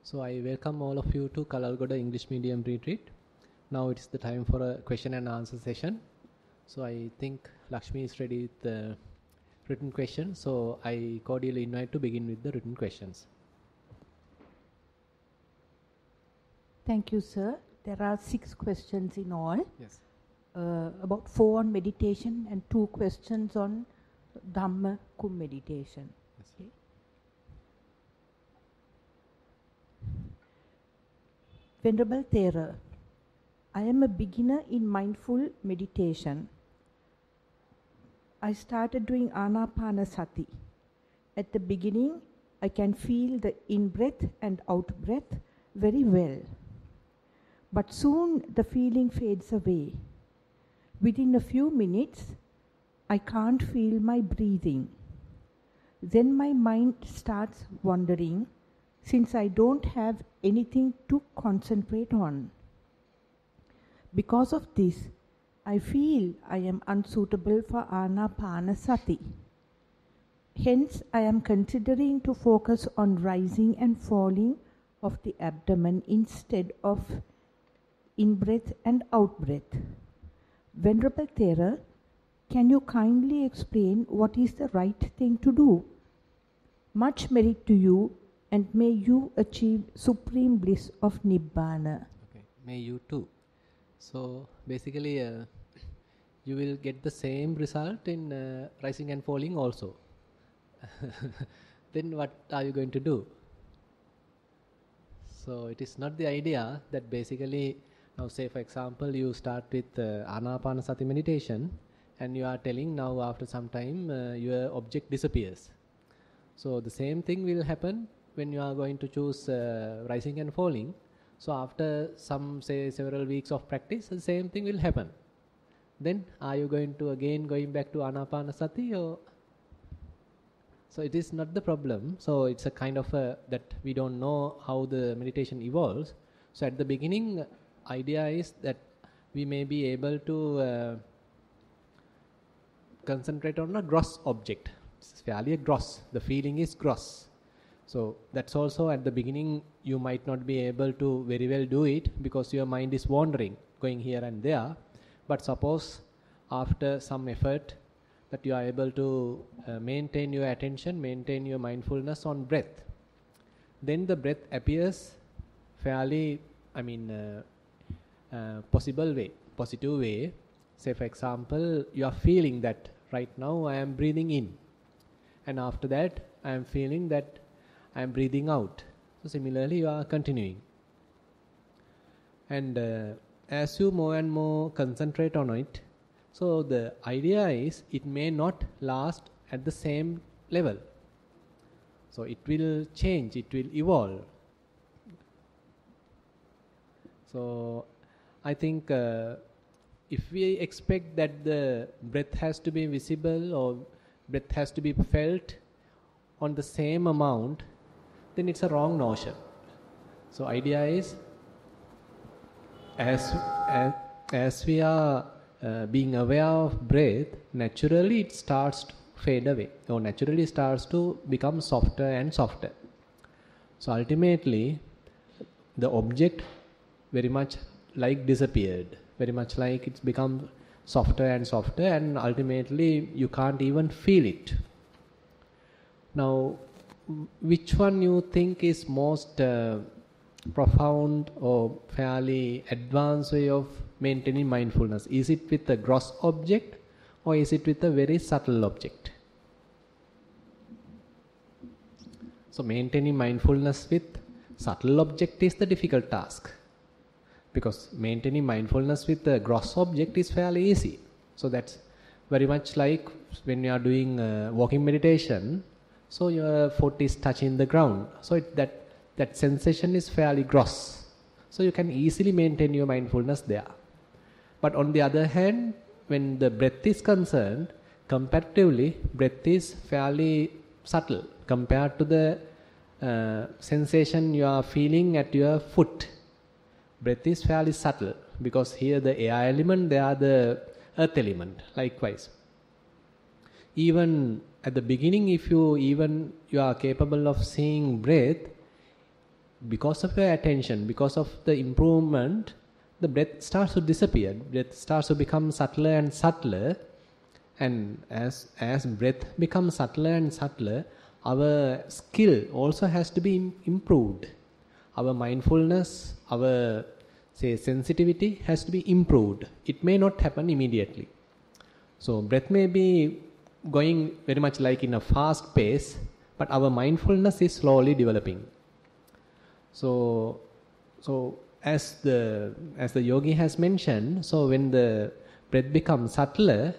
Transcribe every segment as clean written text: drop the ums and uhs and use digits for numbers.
So I welcome all of you to Kalalgoda English Medium Retreat. Now it's the time for a question and answer session. So I think Lakshmi is ready with the written questions. So I cordially invite to begin with the written questions. Thank you, sir. There are 6 questions in all. Yes. About 4 on meditation and 2 questions on Dhamma meditation. Yes. Okay. Venerable Thero, I am a beginner in mindful meditation. I started doing Anapanasati. At the beginning, I can feel the in-breath and out-breath very well. But soon the feeling fades away. Within a few minutes, I can't feel my breathing. Then my mind starts wandering, since I don't have anything to concentrate on. Because of this, I feel I am unsuitable for Anapanasati. Hence, I am considering to focus on rising and falling of the abdomen instead of in-breath and out-breath. Venerable Thero, can you kindly explain what is the right thing to do? Much merit to you, and may you achieve supreme bliss of Nibbana. Okay. May you too. So basically, you will get the same result in rising and falling also. Then what are you going to do? So it is not the idea that basically, now say for example, you start with Anapanasati meditation and you are telling now after some time your object disappears. So the same thing will happen when you are going to choose rising and falling. So after some say several weeks of practice, the same thing will happen. Then are you going to again going back to Anapanasati or? So it is not the problem. So it's a kind of that we don't know how the meditation evolves. So at the beginning, idea is that we may be able to concentrate on a gross object. It's fairly a gross. The feeling is gross. So that's also at the beginning you might not be able to very well do it because your mind is wandering, going here and there. But suppose after some effort that you are able to maintain your attention, maintain your mindfulness on breath, then the breath appears fairly, possible way, positive way. Say for example, you are feeling that right now I am breathing in, and after that I am feeling that I am breathing out. So similarly you are continuing. And as you more and more concentrate on it, so the idea is it may not last at the same level. So it will change, it will evolve. So I think if we expect that the breath has to be visible or breath has to be felt on the same amount, then it's a wrong notion. So idea is as we are being aware of breath, naturally it starts to fade away or naturally starts to become softer and softer. So ultimately the object very much like disappeared, very much like it's become softer and softer, and ultimately you can't even feel it. Now which one you think is most profound or fairly advanced way of maintaining mindfulness? Is it with a gross object or is it with a very subtle object? So maintaining mindfulness with subtle object is the difficult task, because maintaining mindfulness with the gross object is fairly easy. So that's very much like when you are doing walking meditation. So your foot is touching the ground. So that sensation is fairly gross. So you can easily maintain your mindfulness there. But on the other hand, when the breath is concerned, comparatively, breath is fairly subtle compared to the sensation you are feeling at your foot. Breath is fairly subtle because here the air element, there are the earth element, likewise. Even at the beginning, if you are capable of seeing breath, because of your attention, because of the improvement, the breath starts to disappear. Breath starts to become subtler and subtler. And as breath becomes subtler and subtler, our skill also has to be improved. Our mindfulness, our sensitivity has to be improved. It may not happen immediately. So breath may be going very much like in a fast pace, but our mindfulness is slowly developing. So as the yogi has mentioned, so when the breath becomes subtler,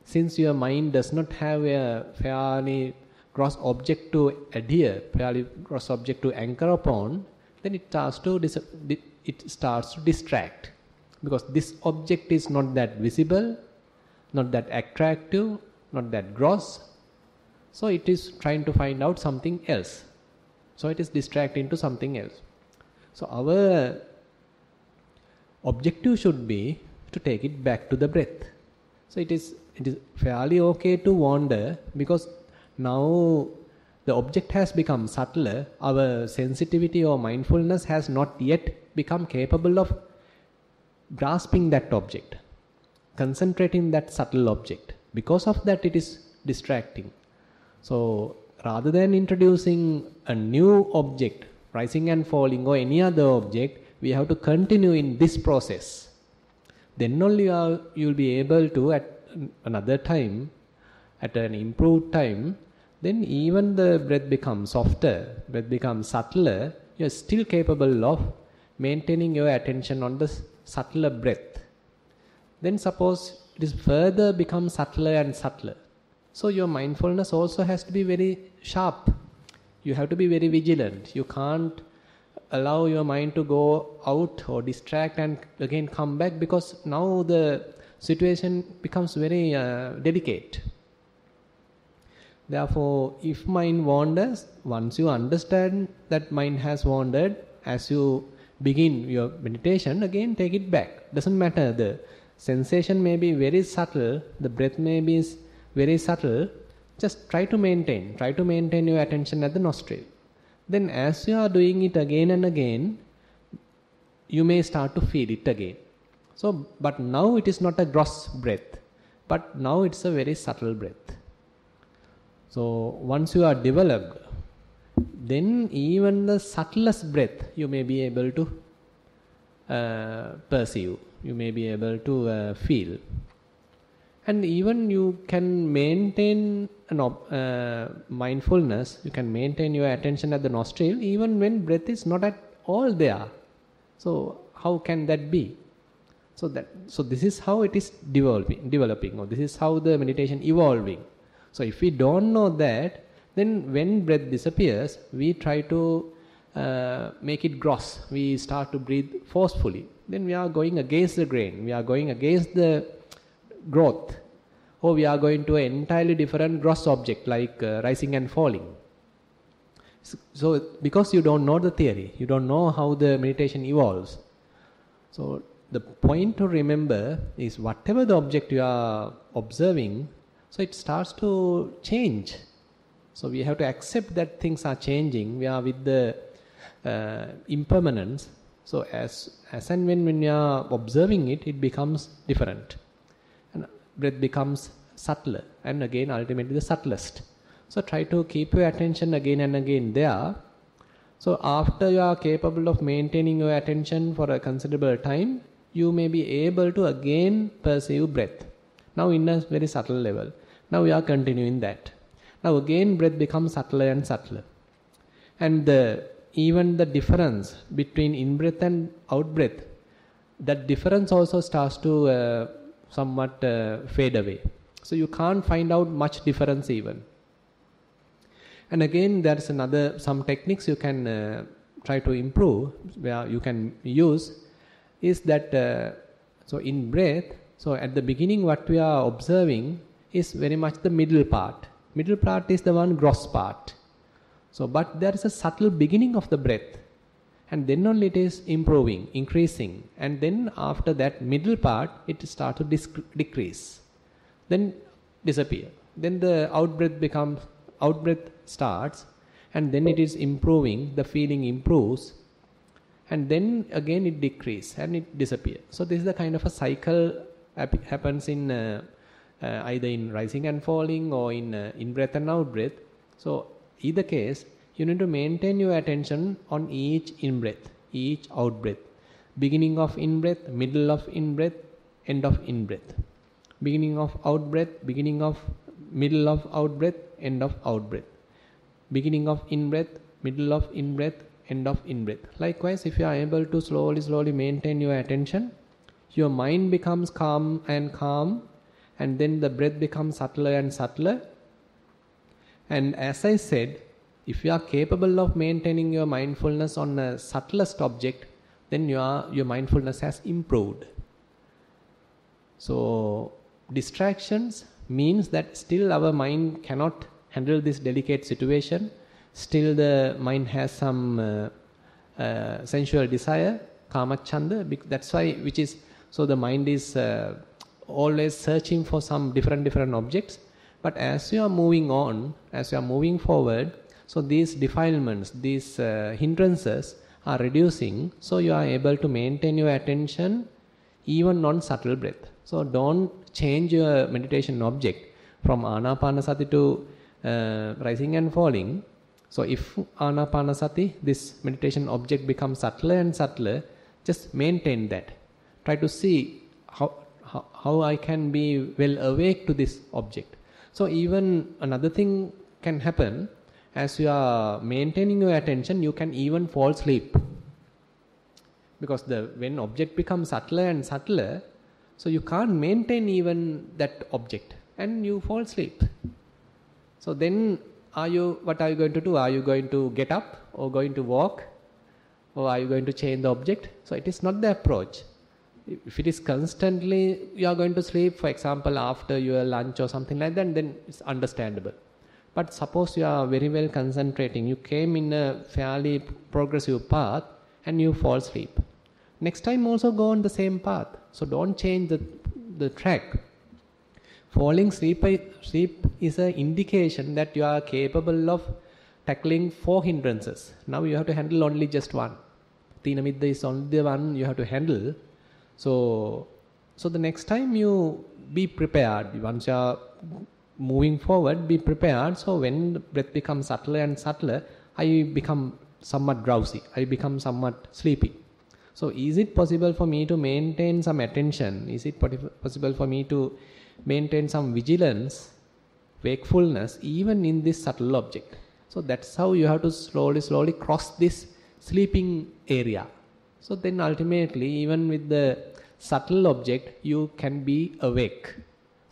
since your mind does not have a fairly gross object to adhere, fairly gross object to anchor upon, then it starts to distract, because this object is not that visible, not that attractive, not that gross. So it is trying to find out something else. So it is distracting to something else. So our objective should be to take it back to the breath. So it is fairly okay to wander, because now the object has become subtler. Our sensitivity or mindfulness has not yet become capable of grasping that object, concentrating that subtle object. Because of that, it is distracting. So rather than introducing a new object, rising and falling or any other object, we have to continue in this process. Then only you will be able to, at another time, at an improved time, then even the breath becomes softer, breath becomes subtler, you are still capable of maintaining your attention on the subtler breath. Then suppose it is further becomes subtler and subtler. So your mindfulness also has to be very sharp. You have to be very vigilant. You can't allow your mind to go out or distract and again come back, because now the situation becomes very delicate. Therefore, if mind wanders, once you understand that mind has wandered, as you begin your meditation, again take it back. Doesn't matter, the sensation may be very subtle, the breath may be very subtle, just try to maintain your attention at the nostril. Then as you are doing it again and again, you may start to feel it again. So, but now it is not a gross breath, but now it's a very subtle breath. So once you are developed, then even the subtlest breath you may be able to perceive, you may be able to feel. And even you can maintain mindfulness, you can maintain your attention at the nostril even when breath is not at all there. So how can that be? So this is how it is developing, or this is how the meditation evolving. So if we don't know that, then when breath disappears, we try to make it gross. We start to breathe forcefully. Then we are going against the grain. We are going against the growth. Or we are going to an entirely different gross object like rising and falling. So because you don't know the theory, you don't know how the meditation evolves. So the point to remember is whatever the object you are observing, so it starts to change. So we have to accept that things are changing. We are with the impermanence. So as and when you are observing it, it becomes different. And breath becomes subtler, and again ultimately the subtlest. So try to keep your attention again and again there. So after you are capable of maintaining your attention for a considerable time, you may be able to again perceive breath. Now in a very subtle level. Now we are continuing that. Now again breath becomes subtler and subtler. And even the difference between in-breath and out-breath, that difference also starts to somewhat fade away. So you can't find out much difference even. And again there is some techniques you can try to improve, where you can use, is that so in breath, so at the beginning what we are observing is very much the middle part. Middle part is the one gross part. So but there is a subtle beginning of the breath, and then only it is improving, increasing, and then after that middle part it starts to decrease, then disappear. Then the out breath starts, and then it is improving, the feeling improves, and then again it decreases and it disappears. So this is the kind of a cycle happens in either in rising and falling or in in-breath and out-breath. So either case, you need to maintain your attention on each in-breath, each out-breath. Beginning of in-breath, middle of in-breath, end of in-breath. Beginning of out-breath, beginning of middle of out-breath, end of out-breath. Beginning of in-breath, middle of in-breath, end of in-breath. Likewise, if you are able to slowly maintain your attention, your mind becomes calm, and then the breath becomes subtler and subtler. And as I said, if you are capable of maintaining your mindfulness on a subtlest object, then your mindfulness has improved. So distractions means that still our mind cannot handle this delicate situation. Still the mind has some sensual desire, kama chanda. That's why, so the mind is always searching for some different objects. But as you are moving on, as you are moving forward, so these defilements, these hindrances are reducing, so you are able to maintain your attention even on subtle breath. So don't change your meditation object from anapanasati to rising and falling. So if anapanasati, this meditation object becomes subtler and subtler, just maintain that. Try to see how I can be well awake to this object. So even another thing can happen. As you are maintaining your attention, you can even fall asleep. Because when object becomes subtler and subtler, so you can't maintain even that object and you fall asleep. So then what are you going to do? Are you going to get up or going to walk? Or are you going to change the object? So it is not the approach. If it is constantly you are going to sleep, for example, after your lunch or something like that, then it's understandable. But suppose you are very well concentrating, you came in a fairly progressive path and you fall asleep. Next time also go on the same path. So don't change the track. Falling asleep is an indication that you are capable of tackling 4 hindrances. Now you have to handle only just one. Tina Midda is only the one you have to handle. So the next time you be prepared. Once you are moving forward, be prepared. So when the breath becomes subtler and subtler, I become somewhat drowsy. I become somewhat sleepy. So is it possible for me to maintain some attention? Is it possible for me to maintain some vigilance, wakefulness, even in this subtle object? So that's how you have to slowly cross this sleeping area. So then ultimately, even with the subtle object, you can be awake.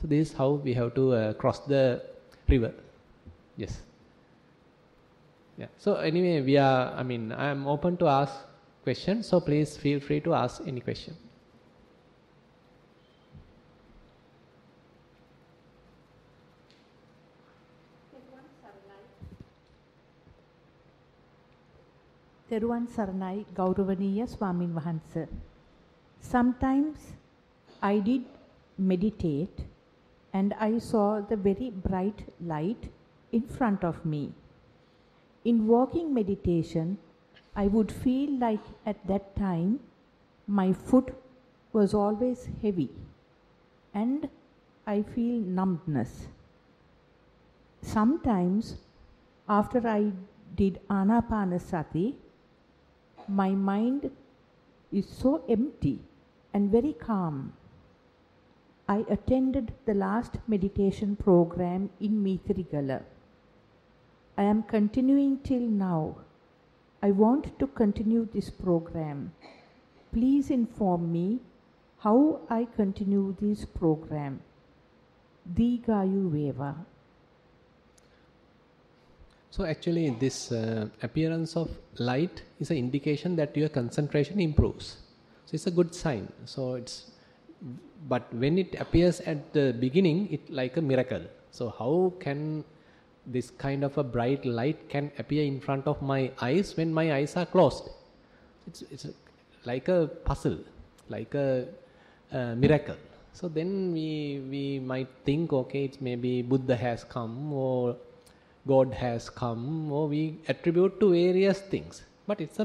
So this is how we have to cross the river. Yes. Yeah. So anyway, I am open to ask questions. So please feel free to ask any question. Theruvan Saranai Gauravaniya Swamin Wahansa. Sometimes I did meditate and I saw the very bright light in front of me. In walking meditation, I would feel like at that time my foot was always heavy and I feel numbness. Sometimes after I did Anapanasati, my mind is so empty and very calm. I attended the last meditation program in Mithirigala. I am continuing till now. I want to continue this program. Please inform me how I continue this program. Digayu Veva. So actually this appearance of light is an indication that your concentration improves. So it's a good sign. But when it appears at the beginning, it's like a miracle. So how can this kind of a bright light can appear in front of my eyes when my eyes are closed? It's like a puzzle, like a miracle. So then we might think, okay, it's maybe Buddha has come or God has come, or we attribute to various things. But it's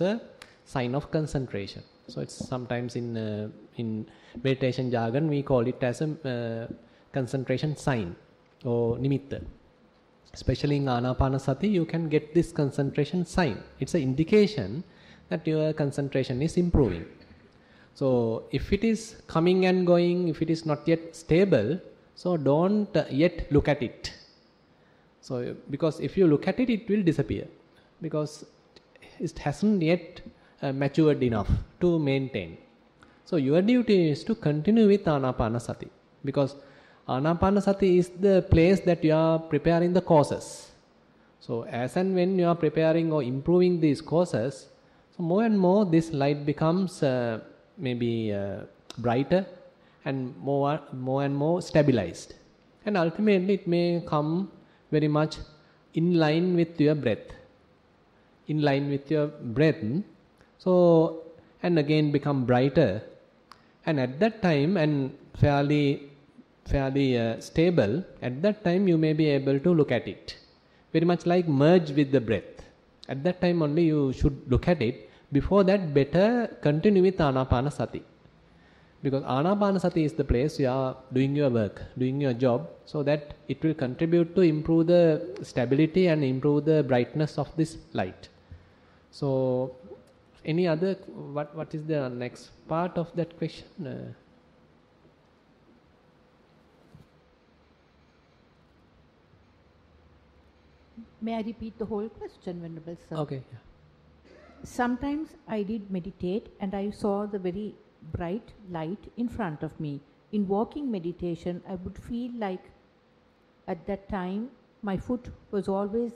a sign of concentration. So it's sometimes in meditation jargon we call it as a concentration sign or nimitta. Especially in Anapanasati, you can get this concentration sign. It's an indication that your concentration is improving. So if it is coming and going, if it is not yet stable, so don't yet look at it. So because if you look at it, it will disappear, because it hasn't yet matured enough to maintain. So your duty is to continue with Anapanasati, because Anapanasati is the place that you are preparing the causes. So as and when you are preparing or improving these causes, so more and more this light becomes maybe brighter and more and more stabilized. And ultimately it may come very much in line with your breath. In line with your breath. So, and again become brighter. And at that time, and fairly stable, at that time you may be able to look at it. Very much like merge with the breath. At that time only you should look at it. Before that, better continue with Anapanasati. Because Anapanasati is the place you are doing your work, doing your job, so that it will contribute to improve the stability and improve the brightness of this light. So, any other, what is the next part of that question? May I repeat the whole question, Venerable Sir? Okay. Yeah. Sometimes I did meditate and I saw the very bright light in front of me. In walking meditation, I would feel like at that time my foot was always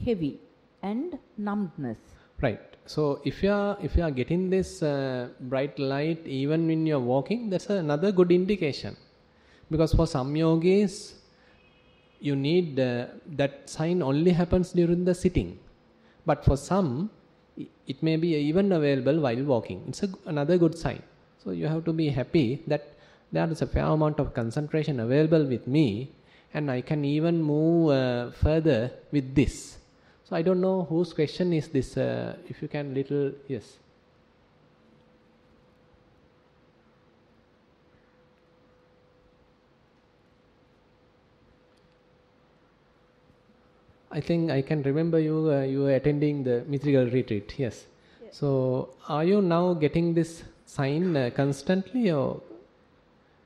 heavy and numbness. Right. So if you are getting this bright light even when you are walking, that's another good indication. Because for some yogis, you need that sign only happens during the sitting. But for some, it may be even available while walking. It's another good sign. So you have to be happy that there is a fair amount of concentration available with me, and I can even move further with this. So I don't know whose question is this. If you can little, yes. I think I can remember you were attending the Mithrigal retreat, yes. So are you now getting this sign constantly, or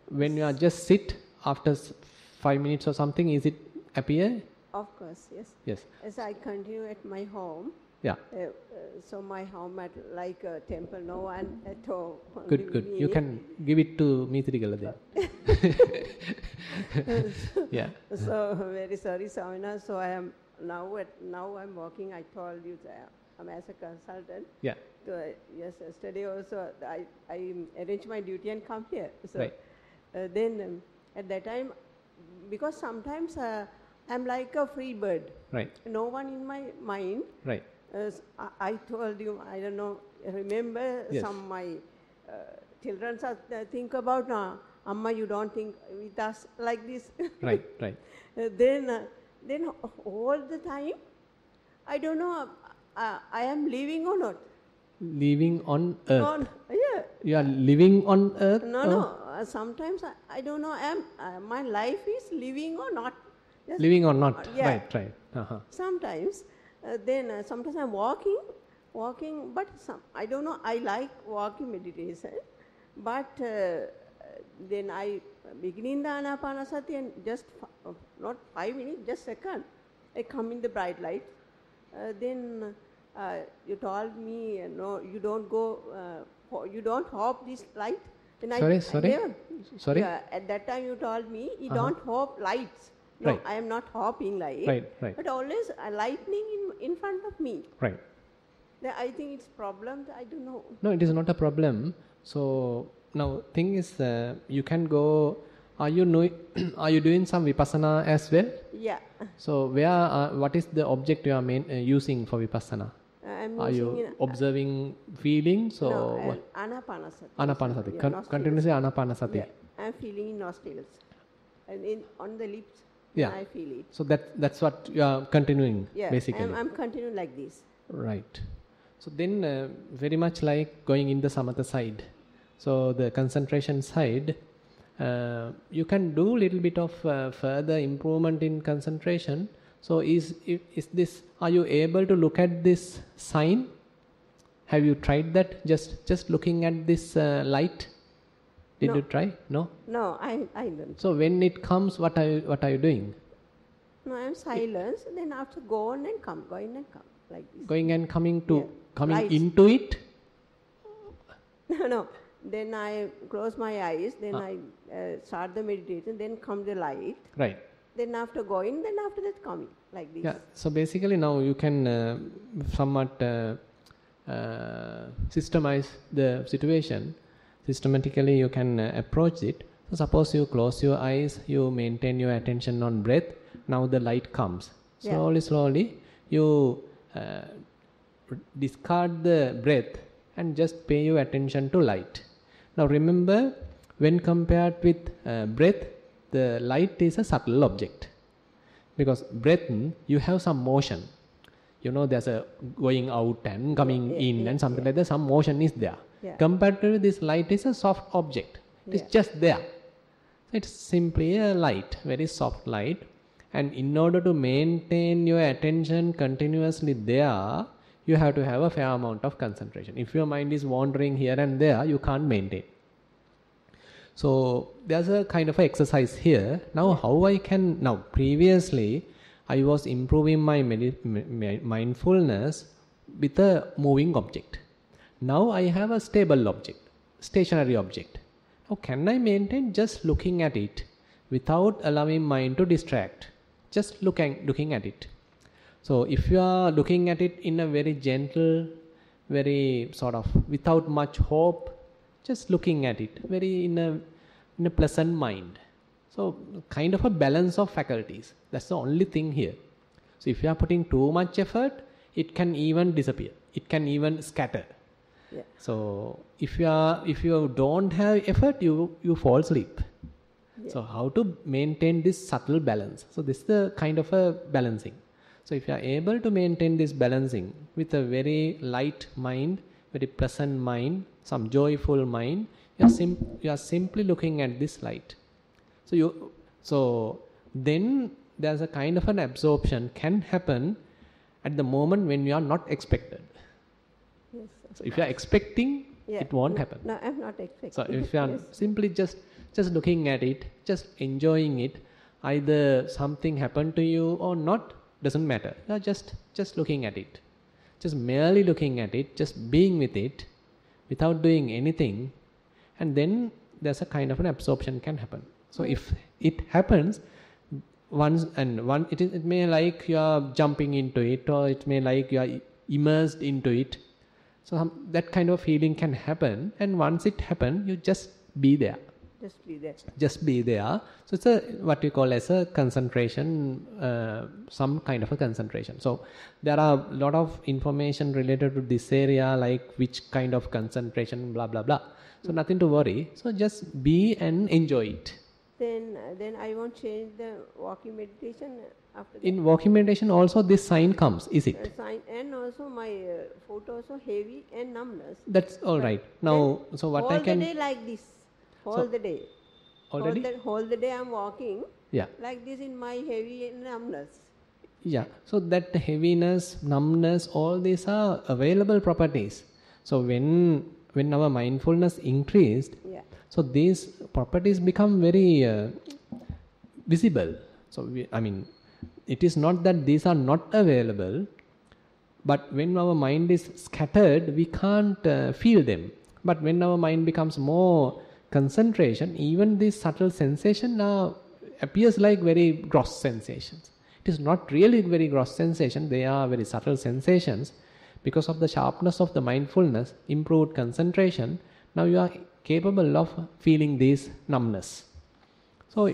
when you are just sit after 5 minutes or something, is it appear? Of course, yes. Yes. As I continue at my home. Yeah. So my home at like a temple, no one at home. Good, good. You can give it to Mithrigal then. Yeah. So very sorry, Savina. So I am now I'm working. I told you that I'm as a consultant. Yeah. So yes, yesterday also I arranged my duty and come here. So right. Then at that time, because sometimes I'm like a free bird. Right. No one in my mind. Right. I told you, I don't know, remember yes. some my children think about, Amma, you don't think with us like this. Right, right. Then all the time, I don't know, I am living or not. Living on earth? Yeah. You are living on earth? No. Sometimes I don't know, my life is living or not. Just living or not? Yeah. Right. Uh-huh. Sometimes. Then sometimes I'm walking, but I don't know, I like walking meditation, but then I begin in the Anapanasati and just not 5 minutes, just second, I come in the bright light. Then you told me, no, you don't go, you don't hop this light. Then Sorry? At that time you told me, you don't hop lights. No, right. I am not hopping light. Right. But always a lightning in front of me. Right. I think it's problem. I don't know. No, it is not a problem. So now thing is, you can go. Are you doing some vipassana as well? Yeah. So what is the object you are using for vipassana? Are you observing feelings or no, what? Anapanasati. Anapanasati. Yeah, Continuously Anapanasati. Yeah. I am feeling in nostrils and on the lips. Yeah. I feel it. So that's what you are continuing, Yeah, basically. I'm continuing like this. Right. So then very much like going in the samatha side. So the concentration side, you can do little bit of further improvement in concentration. So is this, are you able to look at this sign? Have you tried that? Just looking at this light? Did No. you try? No? No, I don't. So when it comes, what are you doing? No, I'm silent. Then after go on and come, going and come, like this. Going and coming to, Yeah. coming Light. into it? No. Then I close my eyes. Then I start the meditation. Then come the light. Right. Then after going, then after that coming, like this. Yeah. So basically now you can somewhat systemize the situation. Systematically you can approach it. So suppose you close your eyes, you maintain your attention on breath. Now the light comes. Slowly you discard the breath and just pay your attention to light. Now remember, when compared with breath, the light is a subtle object. Because breath, you have some motion. You know, there's a going out and coming in and something like that. Some motion is there. Yeah. Compared to this, light is a soft object. It's just there. It's simply a light, very soft light. And in order to maintain your attention continuously there, you have to have a fair amount of concentration. If your mind is wandering here and there, you can't maintain. So there's a kind of exercise here. Now how I can, now previously I was improving my mindfulness with a moving object. Now I have a stable object, stationary object. How can I maintain just looking at it without allowing mind to distract? Just looking at it. So if you are looking at it in a very gentle, very sort of without much hope, just looking at it, very in a pleasant mind. So kind of a balance of faculties. That's the only thing here. So if you are putting too much effort, it can even disappear. It can even scatter. Yeah. So if you don't have effort, you fall asleep. Yeah. So how to maintain this subtle balance? So this is the kind of a balancing. So if you are able to maintain this balancing with a very light mind, very pleasant mind, some joyful mind, you are simply looking at this light. So then there's a kind of an absorption can happen at the moment when you are not expected. Yes, sir. So if you are expecting, it won't happen. No, I'm not expecting. So if you are simply just looking at it, just enjoying it, either something happened to you or not, doesn't matter. You are just looking at it. Just merely looking at it, just being with it, without doing anything, and then there's a kind of an absorption can happen. So if it happens it may like you are jumping into it, or it may like you are immersed into it. So that kind of feeling can happen, and once it happens, you just be there. Just be there. Just be there. So it's a what we call as a concentration, some kind of a concentration. So there are a lot of information related to this area, like which kind of concentration, blah blah blah. So nothing to worry. So just be and enjoy it. Then I won't change the walking meditation after that. In walking meditation also this sign comes, is it? Sign, and also my foot also heavy and numbness. That's all right. Now, so what I can... Whole the day like this. Whole the day. Already? Whole the day I'm walking. Yeah. Like this in my heavy and numbness. Yeah. So that heaviness, numbness, all these are available properties. So when our mindfulness increased, so these properties become very visible. So it is not that these are not available, but when our mind is scattered, we can't feel them. But when our mind becomes more concentration, even these subtle sensation appears like very gross sensations. It is not really very gross sensation, they are very subtle sensations. Because of the sharpness of the mindfulness, improved concentration, now you are capable of feeling this numbness. So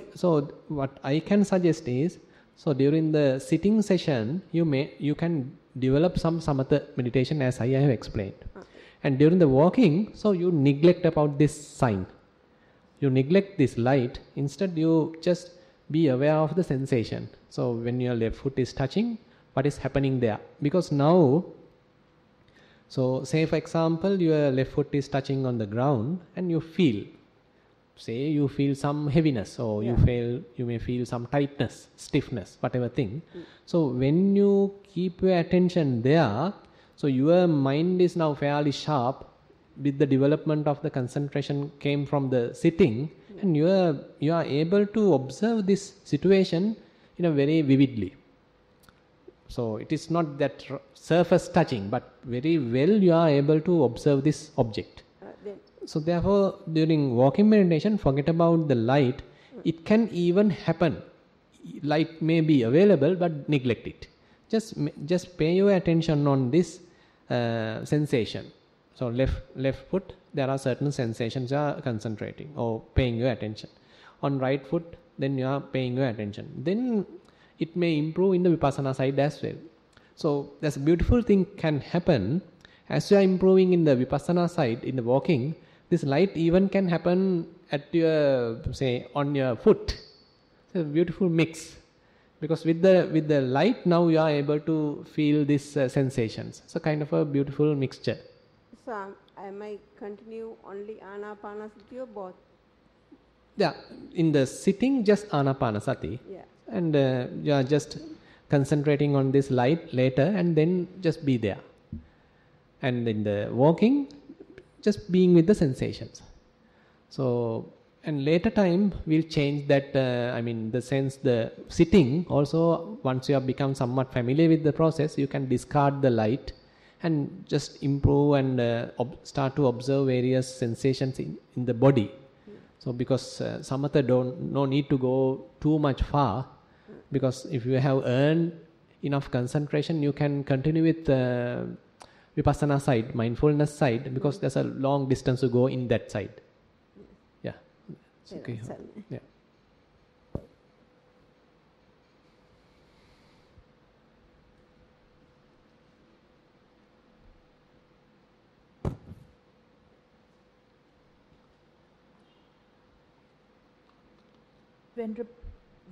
what I can suggest is, so during the sitting session, you can develop some samatha meditation as I have explained. And during the walking, so you neglect about this sign. You neglect this light. Instead, you just be aware of the sensation. So when your left foot is touching, what is happening there? Because now, so say for example, your left foot is touching on the ground and you feel, say you feel some heaviness, or you may feel some tightness, stiffness, whatever thing. So when you keep your attention there, so your mind is now fairly sharp with the development of the concentration came from the sitting, and you are able to observe this situation in a very vividly. So it is not that surface touching, but very well you are able to observe this object. So therefore, during walking meditation, forget about the light. It can even happen. Light may be available, but neglect it. Just pay your attention on this sensation. So left foot, there are certain sensations you are concentrating or paying your attention. On right foot, then you are paying your attention. Then it may improve in the vipassana side as well. So this beautiful thing can happen as you are improving in the vipassana side, in the walking. This light even can happen at your, say, on your foot. It's a beautiful mix, because with the light now you are able to feel these sensations. It's a kind of a beautiful mixture. So I might continue only anapanasati or both? Yeah, in the sitting just anapanasati. Yeah. And you are just concentrating on this light later, and then just be there. And in the walking, just being with the sensations. So, and later time we'll change that, the sense, the sitting also, once you have become somewhat familiar with the process, you can discard the light and just improve and start to observe various sensations in the body. So because samatha no need to go too much far, because if you have earned enough concentration, you can continue with vipassana side, mindfulness side, because there's a long distance to go in that side. Yeah. Okay. Yeah.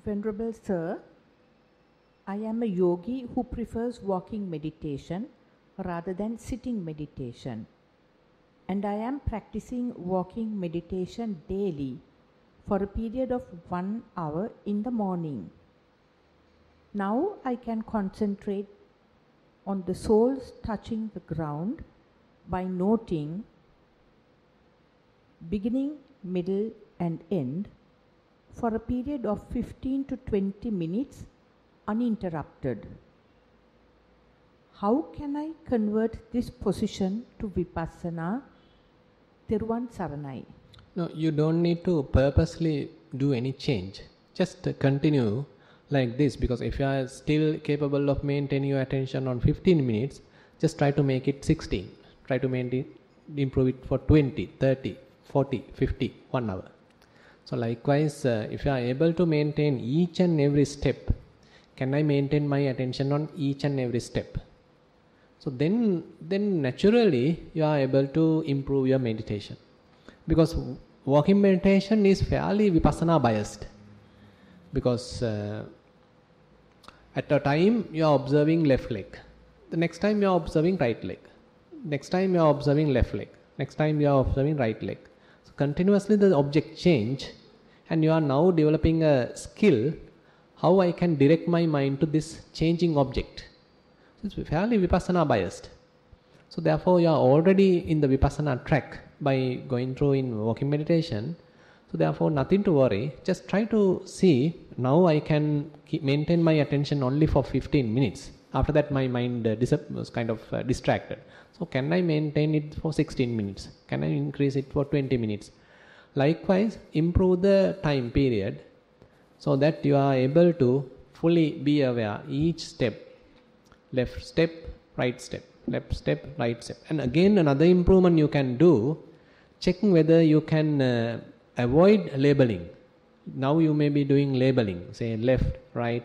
Venerable Sir, I am a yogi who prefers walking meditation rather than sitting meditation, and I am practicing walking meditation daily for a period of 1 hour in the morning. Now I can concentrate on the soles touching the ground by noting beginning, middle and end for a period of 15 to 20 minutes uninterrupted. How can I convert this position to vipassana? Thiruvan Saranai. No, you don't need to purposely do any change. Just continue like this, because if you are still capable of maintaining your attention on 15 minutes, just try to make it 16. Try to improve it for 20, 30, 40, 50, 1 hour. So likewise, if you are able to maintain each and every step, can I maintain my attention on each and every step? So then naturally you are able to improve your meditation. Because walking meditation is fairly vipassana biased. Because at a time you are observing left leg. The next time you are observing right leg. Next time you are observing left leg. Next time you are observing right leg. So continuously the object change, and you are now developing a skill how I can direct my mind to this changing object. It's fairly vipassana biased. So therefore you are already in the vipassana track by going through in walking meditation. So therefore nothing to worry. Just try to see, now I can maintain my attention only for 15 minutes. After that my mind was kind of distracted. So can I maintain it for 16 minutes? Can I increase it for 20 minutes? Likewise, improve the time period so that you are able to fully be aware each step. Left step, right step, left step, right step. And again another improvement you can do, checking whether you can avoid labeling. Now you may be doing labeling, say left, right.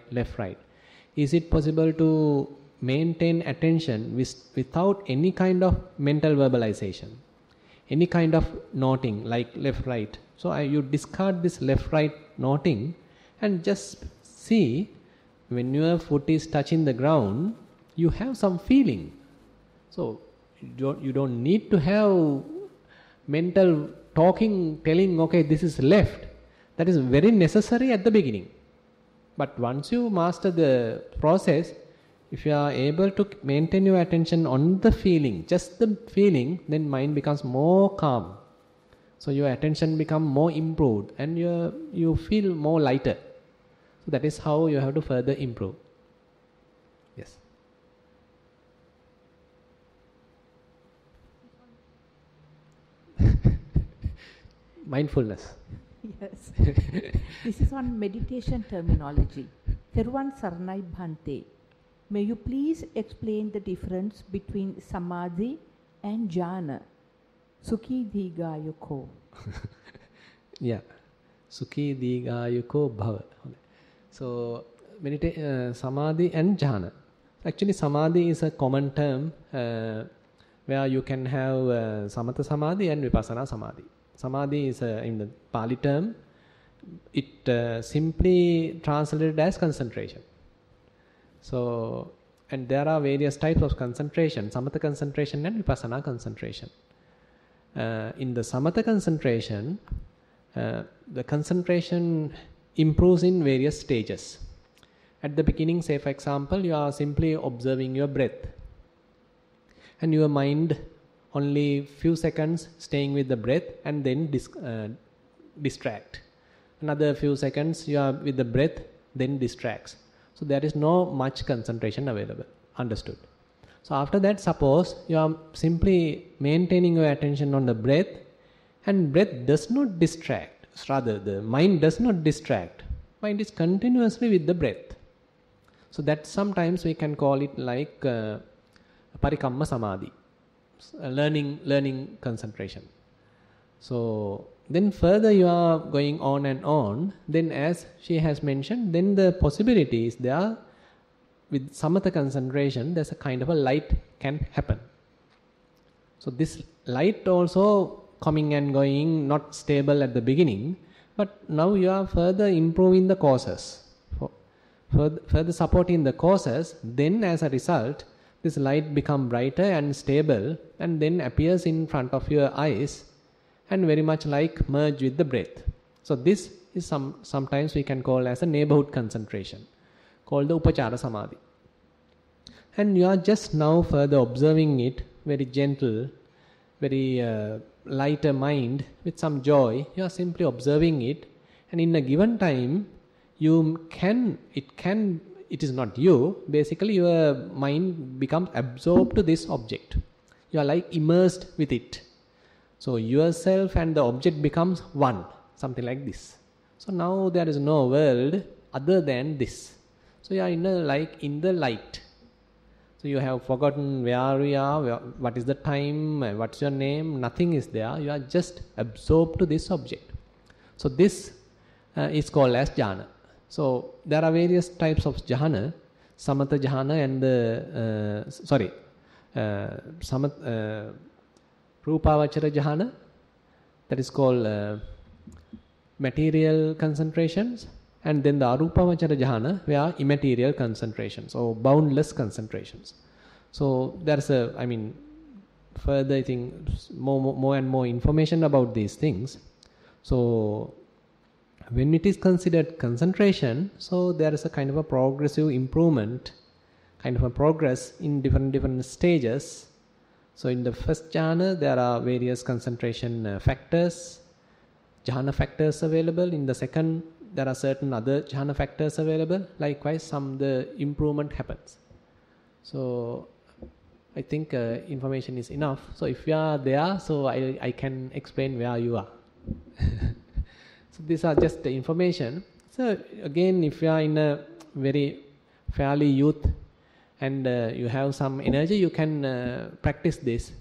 Is it possible to maintain attention without any kind of mental verbalization, any kind of noting like left, right? So you discard this left, right noting And just see, when your foot is touching the ground, you have some feeling. So you don't need to have mental talking, telling, okay, this is left. That is very necessary at the beginning. But once you master the process, if you are able to maintain your attention on the feeling, just the feeling, then mind becomes more calm. So your attention becomes more improved and you feel more lighter. So that is how you have to further improve. Yes. Mindfulness. Yes. This is on meditation terminology. Theruvan Saranai Bhante. May you please explain the difference between samadhi and jhana? Sukhi Digayuko. Yeah. Sukhi Digayuko Bhava. So, samadhi and jhana. Actually, samadhi is a common term where you can have samatha samadhi and vipassana samadhi. Samadhi is in the Pali term, it simply translated as concentration. So, and there are various types of concentration, samatha concentration and vipassana concentration. In the samatha concentration, the concentration improves in various stages. At the beginning, say for example, you are simply observing your breath. And your mind only few seconds staying with the breath and then distract. Another few seconds you are with the breath, then distracts. So there is no much concentration available. Understood. So after that, suppose you are simply maintaining your attention on the breath, and breath does not distract. Rather, the mind does not distract. Mind is continuously with the breath. So that sometimes we can call it like parikamma samadhi, learning concentration. So then further you are going on and on, then as she has mentioned, then the possibility is there. With samatha concentration, there's a kind of a light can happen. So this light also coming and going, not stable at the beginning, but now you are further improving the causes, further supporting the causes, then as a result, this light become brighter and stable and then appears in front of your eyes and very much like merge with the breath. So this is sometimes we can call as a neighborhood concentration, called the upachara samadhi. And you are just now further observing it, very gentle, very lighter mind with some joy. You are simply observing it, and in a given time it is not you, basically your mind becomes absorbed to this object. You are like immersed with it. So yourself and the object becomes one, something like this. So now there is no world other than this. So you are in the light. So you have forgotten where we are, what is the time, what's your name, nothing is there. You are just absorbed to this object. So this is called as jhana. So there are various types of jhana, samatha jhana and rupavachara jhana, that is called material concentrations, and then the arupavachara jhana, where immaterial concentrations or boundless concentrations. So there's further I think more and more information about these things. So when it is considered concentration, so there is a kind of a progressive improvement, kind of a progress in different stages. So in the first jhana, there are various concentration factors, jhana factors available. In the second, there are certain other jhana factors available. Likewise, the improvement happens. So I think information is enough. So if you are there, so I can explain where you are. So these are just the information. So again, if you are in a very fairly youth and you have some energy, you can practice this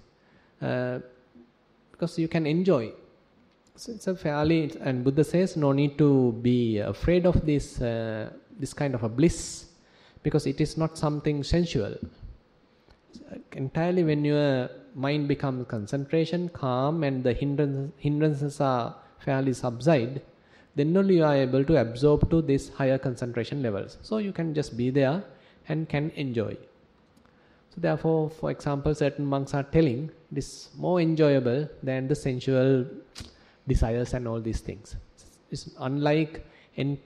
because you can enjoy. So it's a fairly, and Buddha says no need to be afraid of this kind of a bliss, because it is not something sensual. Entirely when your mind becomes concentration, calm, and the hindrances are fairly subside, then only you are able to absorb to these higher concentration levels. So you can just be there and can enjoy. So therefore, for example, certain monks are telling it is more enjoyable than the sensual desires and all these things. It's unlike in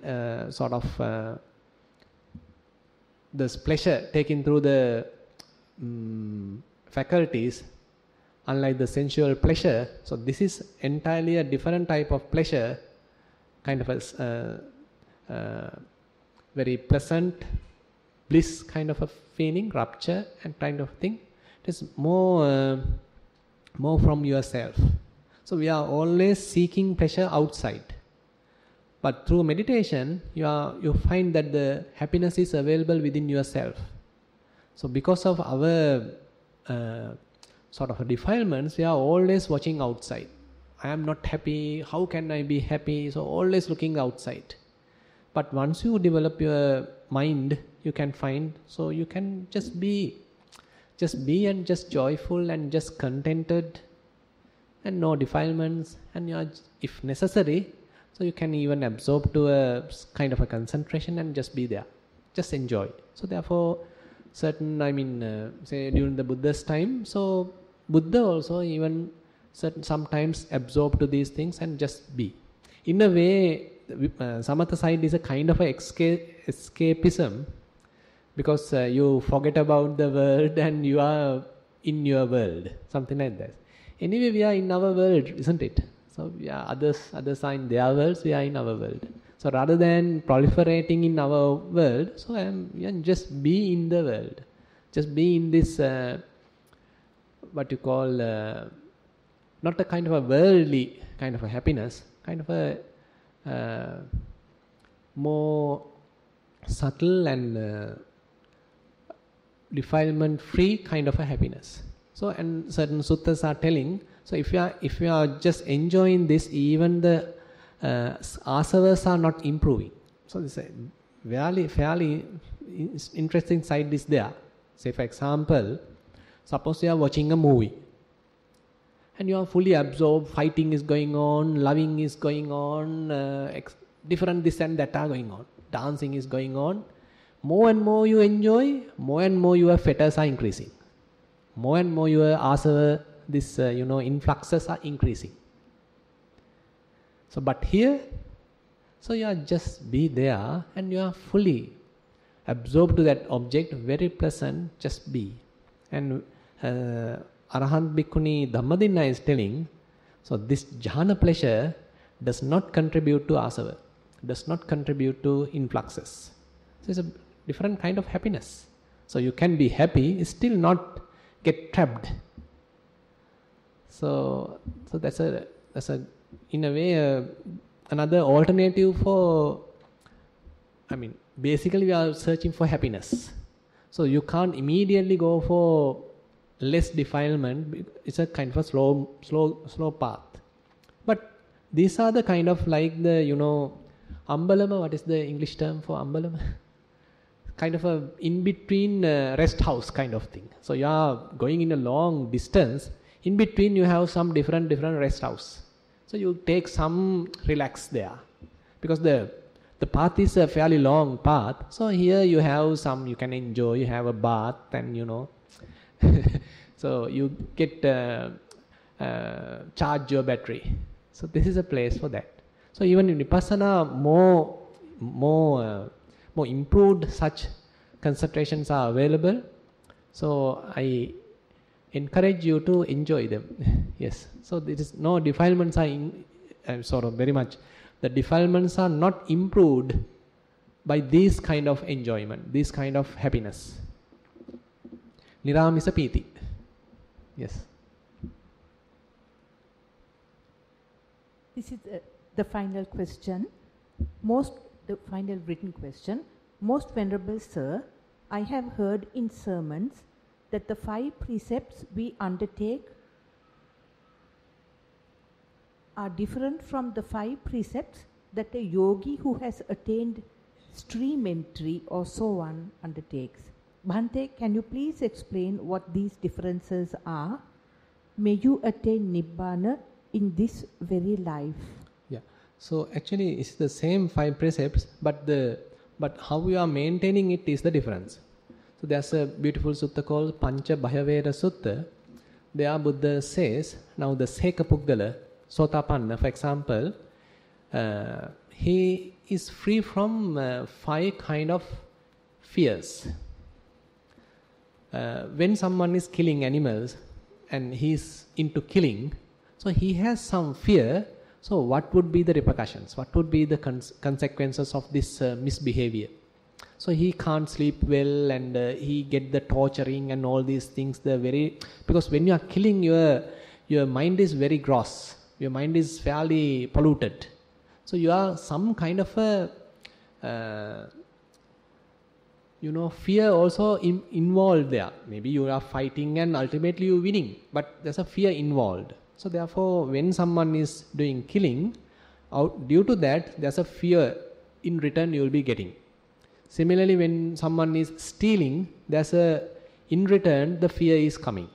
this pleasure taken through the faculties, unlike the sensual pleasure. So this is entirely a different type of pleasure, kind of a very pleasant bliss kind of a feeling, rapture and kind of thing. It is more from yourself. So we are always seeking pleasure outside. But through meditation, you find that the happiness is available within yourself. So because of our defilements, we are always watching outside. I am not happy, how can I be happy? So always looking outside. But once you develop your mind, you can find, so you can just be and just joyful and just contented and no defilements, and you are, if necessary, so you can even absorb to a kind of a concentration and just be there, just enjoy. So therefore, certain, say during the Buddha's time, so Buddha also even sometimes absorb to these things and just be. In a way, Samatha side is a kind of a escapism, because you forget about the world and you are in your world, something like that. Anyway, we are in our world, isn't it? So we are others are in their worlds, we are in our world. So rather than proliferating in our world, so just be in the world. Just be in this, what you call, not a kind of a worldly kind of a happiness, kind of a more subtle and defilement-free kind of a happiness. So, and certain suttas are telling, so if you are just enjoying this, even the asavas are not improving. So this is a fairly interesting side is there. Say for example, suppose you are watching a movie and you are fully absorbed, fighting is going on, loving is going on, different this and that are going on, dancing is going on. More and more you enjoy, more and more your fetters are increasing. More and more your asava, this influxes are increasing. So but here, so you are just be there and you are fully absorbed to that object, very pleasant, just be. And Arahant Bhikkhuni Dhammadinna is telling, so this jhana pleasure does not contribute to asava, does not contribute to influxes. So it's a different kind of happiness. So you can be happy, still not get trapped. So that's a in a way another alternative for, basically we are searching for happiness. So you can't immediately go for less defilement. It's a kind of a slow path. But these are the kind of like the ambalama. What is the English term for ambalama? Kind of a in between rest house kind of thing. So you are going in a long distance. In between you have some different rest house. So you take some relax there, because the path is a fairly long path. So here you have some, you can enjoy, you have a bath and so you get charge your battery. So this is a place for that. So even in Vipassana, more improved such concentrations are available. So I encourage you to enjoy them. Yes. So there is no defilements are very much. The defilements are not improved by this kind of enjoyment, this kind of happiness. Niramisa piti. Yes. This is the final question. The final written question. Most Venerable Sir, I have heard in sermons that the 5 precepts we undertake are different from the 5 precepts that a yogi who has attained stream entry or so on undertakes. Bhante, can you please explain what these differences are? May you attain Nibbana in this very life. Yeah. So actually it's the same 5 precepts, but how you are maintaining it is the difference. So there's a beautiful sutta called Pancha Bhayavera Sutta. There Buddha says, now the Seka Puggala, Sotapanna, for example, he is free from 5 kind of fears. When someone is killing animals and he's into killing, so he has some fear. So what would be the repercussions? What would be the consequences of this misbehavior? So he can't sleep well, and he get the torturing and all these things. Because when you are killing, your mind is very gross. Your mind is fairly polluted. So you are some kind of a fear also involved there. Maybe you are fighting and ultimately you winning, but there's a fear involved. So therefore, when someone is doing killing, due to that, there's a fear in return you will be getting. Similarly, when someone is stealing, in return, the fear is coming.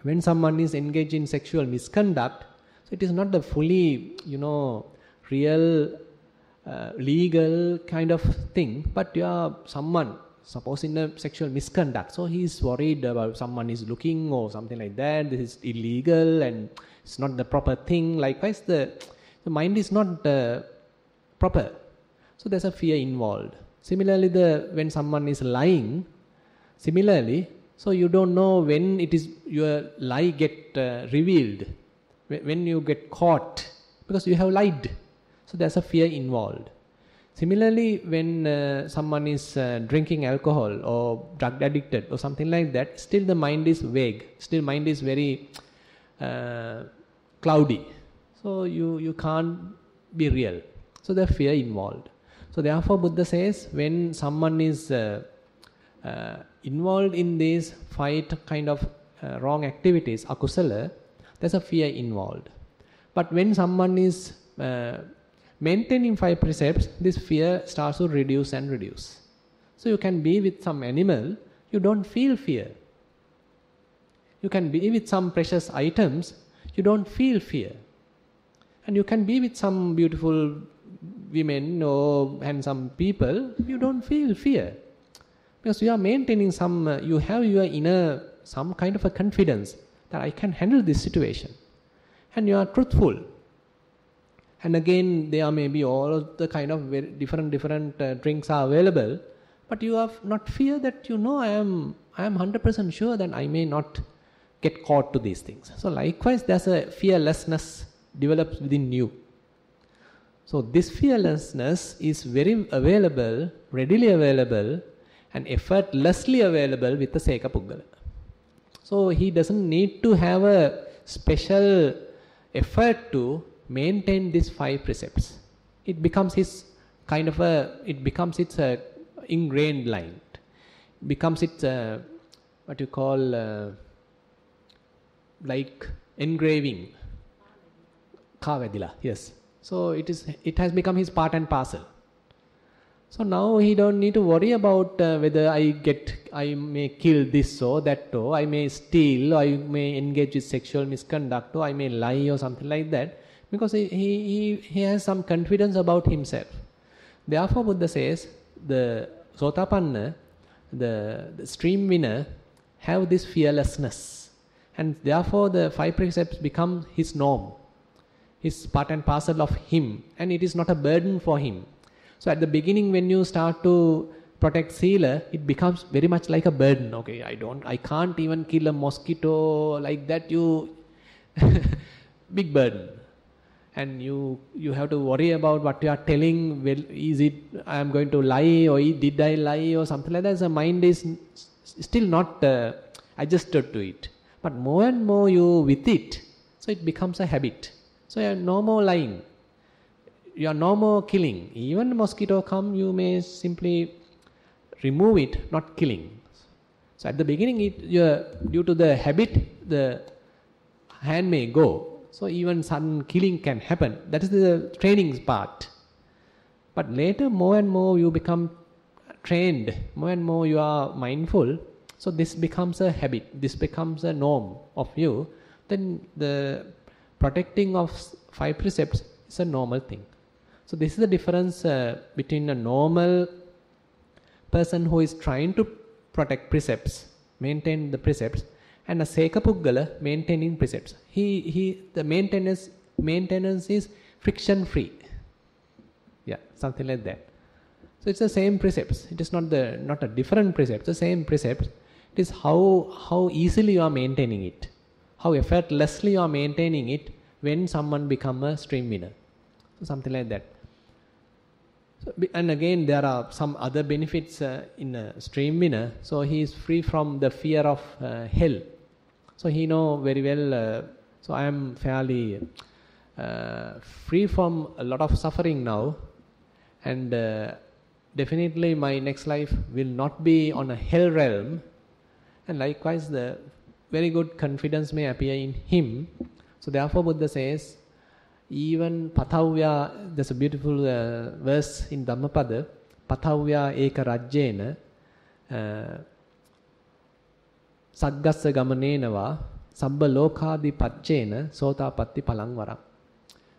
When someone is engaged in sexual misconduct, so it is not the fully, real, legal kind of thing, but you are someone, suppose in a sexual misconduct, so he is worried about someone is looking or something like that, this is illegal and it's not the proper thing. Likewise, the mind is not proper. So there's a fear involved. Similarly, when someone is lying, so you don't know when your lie get revealed, when you get caught, because you have lied. So there's a fear involved. Similarly, when someone is drinking alcohol or drug addicted or something like that, still the mind is vague. Still mind is very cloudy. So you can't be real. So there's fear involved. So therefore Buddha says, when someone is involved in these 5 kind of wrong activities, akusala, there's a fear involved. But when someone is maintaining 5 precepts, this fear starts to reduce and reduce. So you can be with some animal, you don't feel fear. You can be with some precious items, you don't feel fear. And you can be with some beautiful women or handsome people, you don't feel fear. Because you are maintaining you have your inner, some kind of a confidence that I can handle this situation. And you are truthful. And again, there may be all of the kind of very different drinks are available, but you have not fear that I am 100% sure that I may not get caught to these things. So likewise, there's a fearlessness develops within you. So this fearlessness is very available, readily available, and effortlessly available with the Seka Puggala. So he doesn't need to have a special effort to maintain these 5 precepts. It becomes its ingrained line. It becomes its what you call like engraving. Kavedila, yes. So it has become his part and parcel. So now he don't need to worry about whether I may kill this or that, or I may steal, or I may engage with sexual misconduct, or I may lie or something like that, because he has some confidence about himself. Therefore Buddha says the Sotapanna, the stream winner, have this fearlessness, and therefore the 5 precepts become his norm, his part and parcel of him, and it is not a burden for him. So at the beginning, when you start to protect sila, it becomes very much like a burden. Okay, I can't even kill a mosquito like that. Big burden. And you have to worry about what you are telling. Well, is it I am going to lie, or did I lie, or something like that. The mind is still not adjusted to it. But more and more you with it, so it becomes a habit. So you are no more lying. You are no more killing. Even mosquito come, you may simply remove it, not killing. So at the beginning, due to the habit, the hand may go. So even sudden killing can happen. That is the training part. But later, more and more you become trained. More and more you are mindful. So this becomes a habit. This becomes a norm of you. Then the protecting of 5 precepts It's a normal thing. So this is the difference between a normal person who is trying to protect precepts, maintain the precepts, and a Sekapuggala maintaining precepts. The maintenance is friction free. Yeah, something like that. So it's the same precepts. It is not a different precept. The same precepts. It is how easily you are maintaining it, how effortlessly you are maintaining it when someone become a stream winner. So something like that. So, and again, there are some other benefits in a stream winner. So he is free from the fear of hell. So he know very well. So I am fairly free from a lot of suffering now, and definitely my next life will not be on a hell realm. And likewise, the very good confidence may appear in him. So therefore, Buddha says, even Pathavya, there's a beautiful verse in Dhammapada, Pathavya eka rajjena saggassa gamanenava sabba lokadi pacchena sotapatti palangvaram.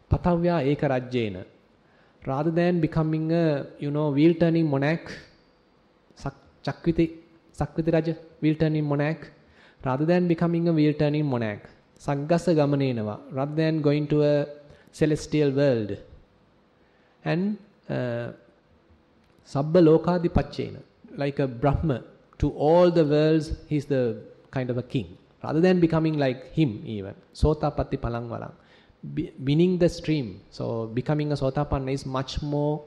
Pathavya eka rajjena. Rather than becoming a wheel-turning monarch, Sakkviti Raja, wheel-turning monarch, rather than becoming a wheel-turning monarch, Saggasa Gamanenava, rather than going to a celestial world, and Sabba Lokadi Pachena, like a Brahma, to all the worlds, he's the kind of a king, rather than becoming like him even, Sotapatti Palangvaram. Winning the stream, so becoming a Sotapanna is much more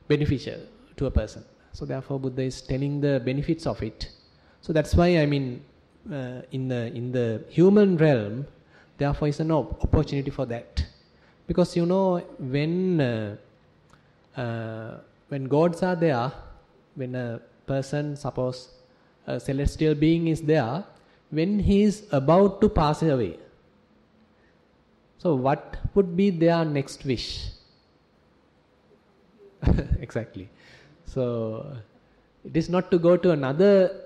beneficial to a person. So therefore Buddha is telling the benefits of it. So that's why in the human realm, therefore is an opportunity for that. Because when gods are there, when a person, suppose a celestial being is there, when he is about to pass away, so what would be their next wish? Exactly. So it is not to go to another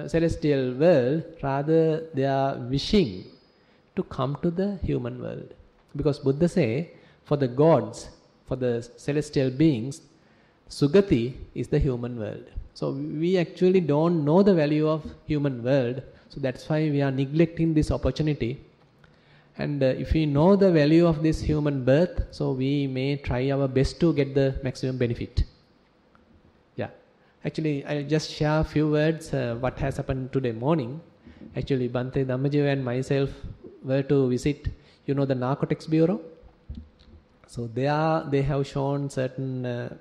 celestial world, rather they are wishing to come to the human world. Because Buddha say, for the gods, for the celestial beings, Sugati is the human world. So we actually don't know the value of human world, so that's why we are neglecting this opportunity. And if we know the value of this human birth, so we may try our best to get the maximum benefit. Yeah. Actually, I'll just share a few words what has happened today morning. Actually, Bhante Dhammajiva and myself were to visit, the Narcotics Bureau. So there they have shown certain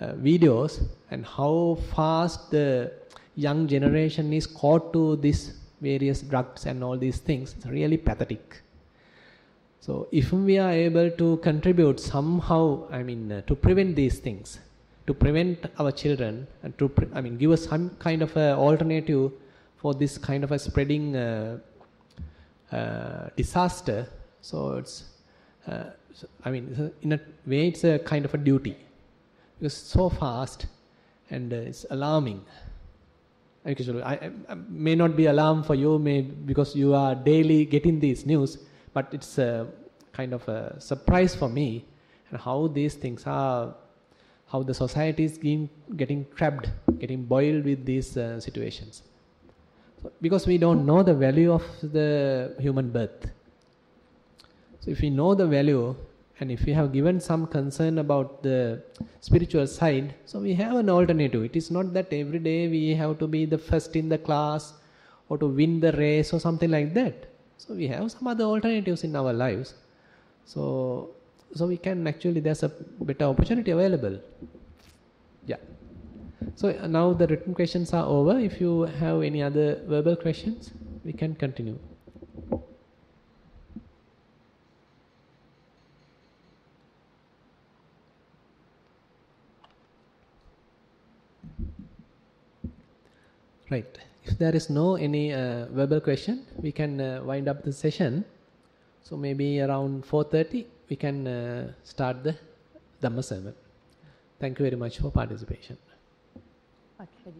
videos and how fast the young generation is caught to these various drugs and all these things. It's really pathetic. So if we are able to contribute somehow, to prevent these things, to prevent our children, and to give us some kind of a alternative for this kind of a spreading disaster. So it's, in a way, it's a kind of a duty, because it's so fast and it's alarming. Actually, I may not be alarmed for you, because you are daily getting these news. But it's a kind of a surprise for me, and how these things are, how the society is getting trapped, getting boiled with these situations. So, because we don't know the value of the human birth. So if we know the value, and if we have given some concern about the spiritual side, so we have an alternative. It is not that every day we have to be the first in the class or to win the race or something like that. So we have some other alternatives in our lives. So we can actually, there's a better opportunity available. Yeah. So now the written questions are over. If you have any other verbal questions, we can continue. Right. If there is no any verbal question, we can wind up the session. So maybe around 4:30 we can start the Dhamma sermon. Thank you very much for participation. Okay.